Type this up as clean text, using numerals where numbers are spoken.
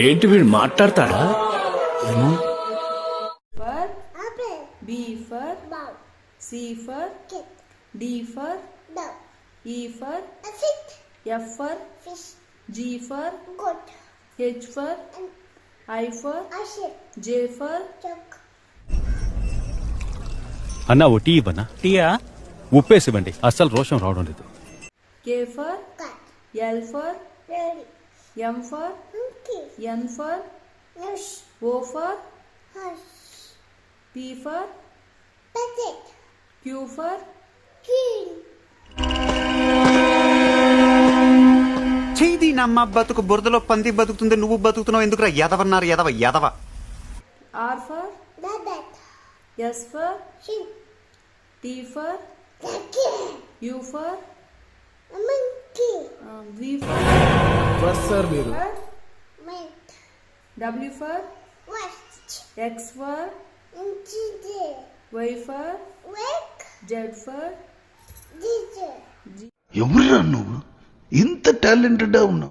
ఏంటి వీడు మాట్లాడతాడా? for B for C for D for E for F for G for H for I for J for అన్నా O T ఇవ్వనా? టీయా? ఉప్పేసి ఇవ్వండి, అస్సలు రోషం రావడం లేదు. K for L for M for N for O for P for Q for చేయి నమ్మ బతుకు బురదలో పంది బతుకుతుంది, నువ్వు బతుకుతున్నావు ఎందుకురా? ఎదవన్నారు ఎదవ. R for S for T for U for V for sir మీరు W for X for Y for Z for ఎవరురా నువ్వు? ఇంత టాలెంటెడ్ ఉన్నావు.